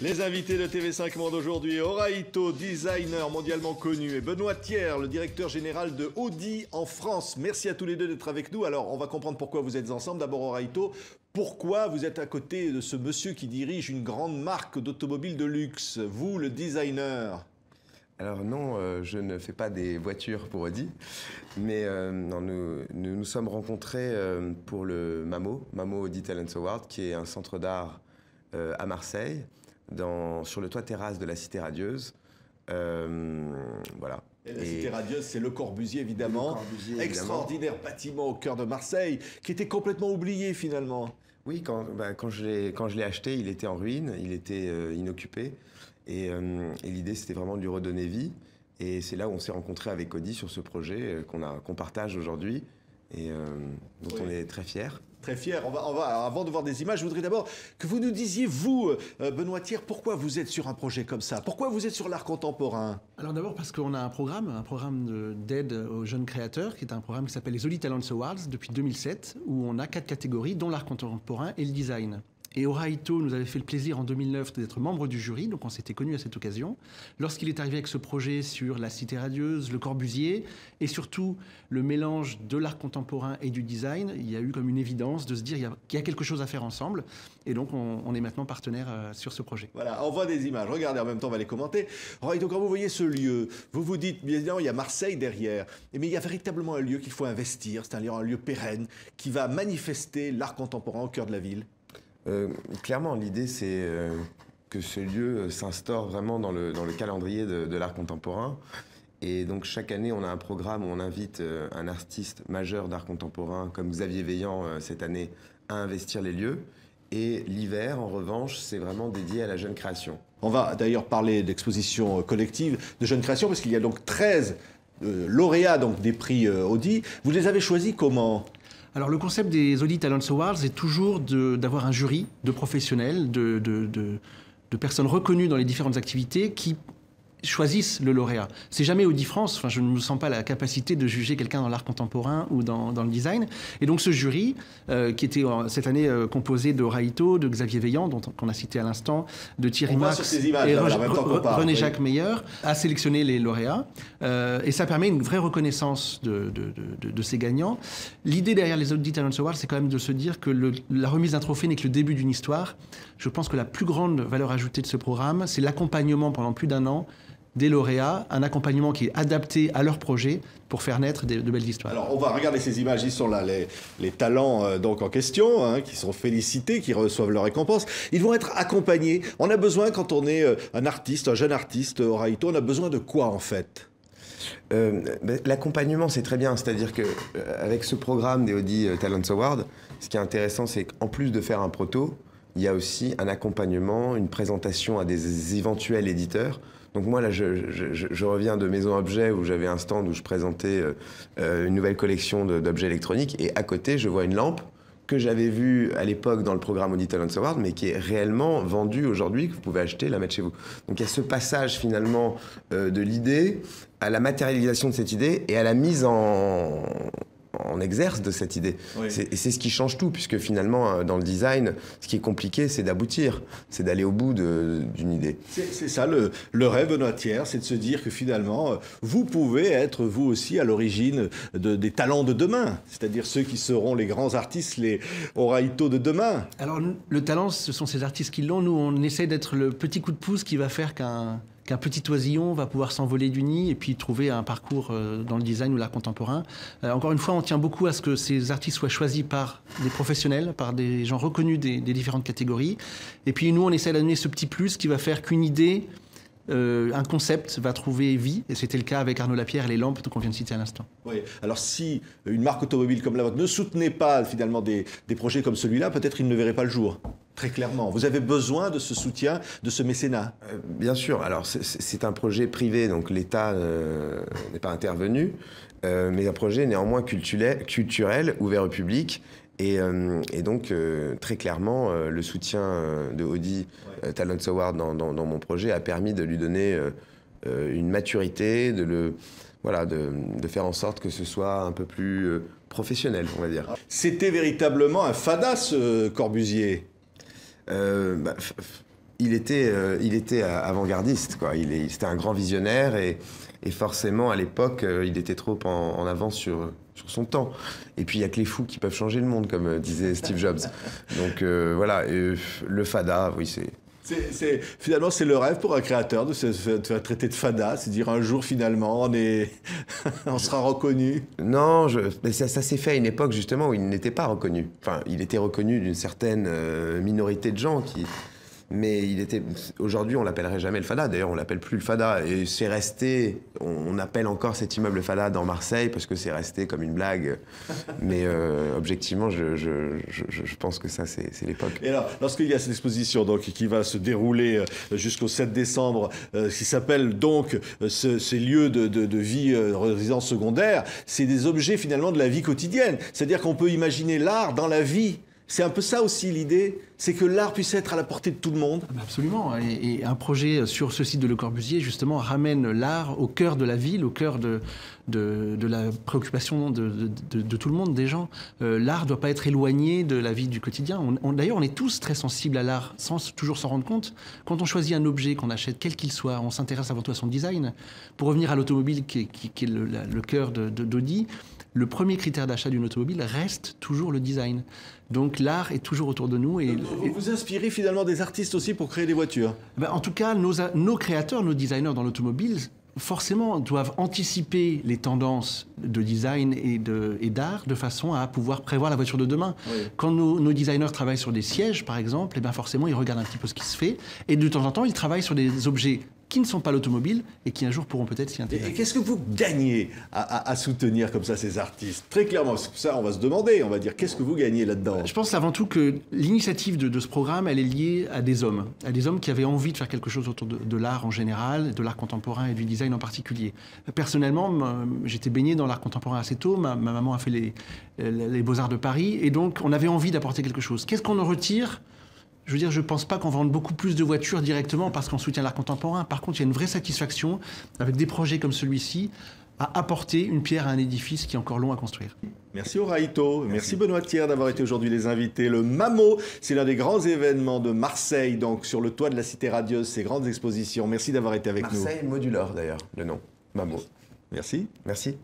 Les invités de TV5 Monde aujourd'hui, Ora Ito, designer mondialement connu, et Benoît Thiers, le directeur général de Audi en France. Merci à tous les deux d'être avec nous. Alors, on va comprendre pourquoi vous êtes ensemble. D'abord, Ora Ito, pourquoi vous êtes à côté de ce monsieur qui dirige une grande marque d'automobile de luxe, vous, le designer? Alors non, je ne fais pas des voitures pour Audi, mais non, nous sommes rencontrés pour le MAMO Audi Talent Award, qui est un centre d'art à Marseille, sur le toit terrasse de la Cité Radieuse. Voilà. Et la Cité Radieuse, c'est Le Corbusier, évidemment. Le Corbusier, extraordinaire bâtiment au cœur de Marseille, qui était complètement oublié finalement. Oui, quand je l'ai acheté, il était en ruine, il était inoccupé. Et l'idée, c'était vraiment de lui redonner vie. Et c'est là où on s'est rencontrés avec Audi sur ce projet qu'on partage aujourd'hui et dont on est très fiers. Très fiers. Avant de voir des images, je voudrais d'abord que vous nous disiez, vous, Benoît Thiers, pourquoi vous êtes sur un projet comme ça? Pourquoi vous êtes sur l'art contemporain? Alors d'abord parce qu'on a un programme d'aide aux jeunes créateurs, qui est un programme qui s'appelle les Audi Talent Awards depuis 2007, où on a 4 catégories, dont l'art contemporain et le design. Et Ora Ito nous avait fait le plaisir en 2009 d'être membre du jury, donc on s'était connus à cette occasion. Lorsqu'il est arrivé avec ce projet sur la Cité Radieuse, Le Corbusier, et surtout le mélange de l'art contemporain et du design, il y a eu comme une évidence de se dire qu'il y a quelque chose à faire ensemble. Et donc on est maintenant partenaire sur ce projet. Voilà, on voit des images. Regardez, en même temps on va les commenter. Ora Ito, quand vous voyez ce lieu, vous vous dites, bien évidemment, il y a Marseille derrière, mais il y a véritablement un lieu qu'il faut investir, c'est un lieu pérenne, qui va manifester l'art contemporain au cœur de la ville. Clairement, l'idée, c'est que ce lieu s'instaure vraiment dans le calendrier de l'art contemporain. Et donc, chaque année, on a un programme où on invite un artiste majeur d'art contemporain, comme Xavier Veillant cette année, à investir les lieux. Et l'hiver, en revanche, c'est vraiment dédié à la jeune création. On va d'ailleurs parler d'exposition collective de jeune création, parce qu'il y a donc 13 lauréats donc, des prix Audi. Vous les avez choisis comment ? Alors le concept des Audi Talent Awards est toujours d'avoir un jury de professionnels, de personnes reconnues dans les différentes activités qui choisissent le lauréat. C'est jamais Audi France, enfin, je ne me sens pas la capacité de juger quelqu'un dans l'art contemporain ou dans le design. Et donc ce jury, qui était cette année composé de Ora Ito, de Xavier Veillant, qu'on a cité à l'instant, de Thierry Marx et René-Jacques Meyer, a sélectionné les lauréats. Et ça permet une vraie reconnaissance de ces gagnants. L'idée derrière les Audi Talent Awards, c'est quand même de se dire que la remise d'un trophée n'est que le début d'une histoire. Je pense que la plus grande valeur ajoutée de ce programme, c'est l'accompagnement pendant plus d'1 an des lauréats, un accompagnement qui est adapté à leur projet pour faire naître de belles histoires. Alors on va regarder ces images, ils sont là, les talents donc en question, hein, qui sont félicités, qui reçoivent leur récompense. Ils vont être accompagnés. On a besoin, quand on est un artiste, un jeune artiste, Ora Ito, on a besoin de quoi en fait? L'accompagnement, c'est très bien. C'est-à-dire qu'avec ce programme des Audi Talent Awards, ce qui est intéressant, c'est qu'en plus de faire un proto, il y a aussi un accompagnement, une présentation à des éventuels éditeurs. Donc moi, là, je reviens de Maison Objet, où j'avais un stand où je présentais une nouvelle collection d'objets électroniques. Et à côté, je vois une lampe que j'avais vue à l'époque dans le programme Audi Talent Award, mais qui est réellement vendue aujourd'hui, que vous pouvez acheter, la mettre chez vous. Donc il y a ce passage, finalement, de l'idée à la matérialisation de cette idée et à la mise en exerce de cette idée. Oui. Et c'est ce qui change tout, puisque finalement, dans le design, ce qui est compliqué, c'est d'aboutir, c'est d'aller au bout d'une idée. C'est ça, le rêve, Benoît Thiers, c'est de se dire que finalement, vous pouvez être, vous aussi, à l'origine des talents de demain, c'est-à-dire ceux qui seront les grands artistes, les Ora Ito de demain. Alors, le talent, ce sont ces artistes qui l'ont. Nous, on essaie d'être le petit coup de pouce qui va faire qu'un petit oisillon va pouvoir s'envoler du nid et puis trouver un parcours dans le design ou l'art contemporain. Encore une fois, on tient beaucoup à ce que ces artistes soient choisis par des professionnels, par des gens reconnus des différentes catégories. Et puis nous, on essaie d'amener ce petit plus qui va faire qu'une idée, un concept va trouver vie, et c'était le cas avec Arnaud Lapierre et les lampes qu'on vient de citer à l'instant. Oui, alors si une marque automobile comme la vôtre ne soutenait pas finalement des projets comme celui-là, peut-être il ne verrait pas le jour. Très clairement. Vous avez besoin de ce soutien, de ce mécénat. Bien sûr. Alors, c'est un projet privé, donc l'État n'est pas intervenu, mais un projet néanmoins culturel, ouvert au public. Et donc, très clairement, le soutien de Audi Talent Award dans mon projet a permis de lui donner une maturité, de faire en sorte que ce soit un peu plus professionnel, on va dire. C'était véritablement un fada, ce Corbusier. il était avant-gardiste, quoi. C'était un grand visionnaire et forcément, à l'époque, il était trop en avance sur son temps. Et puis, il n'y a que les fous qui peuvent changer le monde, comme disait Steve Jobs. Donc voilà, le fada, oui, c'est... Finalement, c'est le rêve pour un créateur de se faire traiter de fada, c'est dire un jour, finalement, on sera reconnu. Non, mais ça s'est fait à une époque, justement, où il n'était pas reconnu. Enfin, il était reconnu d'une certaine minorité de gens qui... Mais aujourd'hui, on l'appellerait jamais le fada. D'ailleurs, on l'appelle plus le fada. Et c'est resté... On appelle encore cet immeuble fada dans Marseille parce que c'est resté comme une blague. Mais objectivement, je pense que ça, c'est l'époque. Et alors, lorsqu'il y a cette exposition donc, qui va se dérouler jusqu'au 7 décembre, qui s'appelle donc ces lieux de vie, résidence secondaire, c'est des objets finalement de la vie quotidienne. C'est-à-dire qu'on peut imaginer l'art dans la vie. C'est un peu ça aussi l'idée, c'est que l'art puisse être à la portée de tout le monde. Absolument. Et un projet sur ce site de Le Corbusier, justement, ramène l'art au cœur de la ville, au cœur de la préoccupation de tout le monde, des gens. L'art ne doit pas être éloigné de la vie du quotidien. D'ailleurs, on est tous très sensibles à l'art, sans toujours s'en rendre compte. Quand on choisit un objet qu'on achète, quel qu'il soit, on s'intéresse avant tout à son design. Pour revenir à l'automobile, qui est le cœur d'Audi, le premier critère d'achat d'une automobile reste toujours le design. Donc l'art est toujours autour de nous. Et vous inspirez finalement des artistes aussi pour créer des voitures? En tout cas, nos créateurs, nos designers dans l'automobile, forcément doivent anticiper les tendances de design et d'art de façon à pouvoir prévoir la voiture de demain. Oui. Quand nos designers travaillent sur des sièges, par exemple, forcément, ils regardent un petit peu ce qui se fait. Et de temps en temps, ils travaillent sur des objets qui ne sont pas l'automobile et qui un jour pourront peut-être s'y intégrer. Et qu'est-ce que vous gagnez à soutenir comme ça ces artistes? Très clairement, ça on va se demander, on va dire, qu'est-ce que vous gagnez là-dedans? Je pense avant tout que l'initiative de ce programme, elle est liée à des hommes qui avaient envie de faire quelque chose autour de l'art en général, de l'art contemporain et du design en particulier. Personnellement, j'étais baigné dans l'art contemporain assez tôt, ma maman a fait les Beaux-Arts de Paris, et donc on avait envie d'apporter quelque chose. Qu'est-ce qu'on en retire? Je veux dire, je ne pense pas qu'on vende beaucoup plus de voitures directement parce qu'on soutient l'art contemporain. Par contre, il y a une vraie satisfaction avec des projets comme celui-ci à apporter une pierre à un édifice qui est encore long à construire. Merci Oraito, merci Benoît Thiers d'avoir été aujourd'hui les invités. Le MAMO, c'est l'un des grands événements de Marseille, donc sur le toit de la Cité Radieuse, ces grandes expositions. Merci d'avoir été avec nous. Marseille Modular d'ailleurs, le nom, MAMO. Merci. Merci.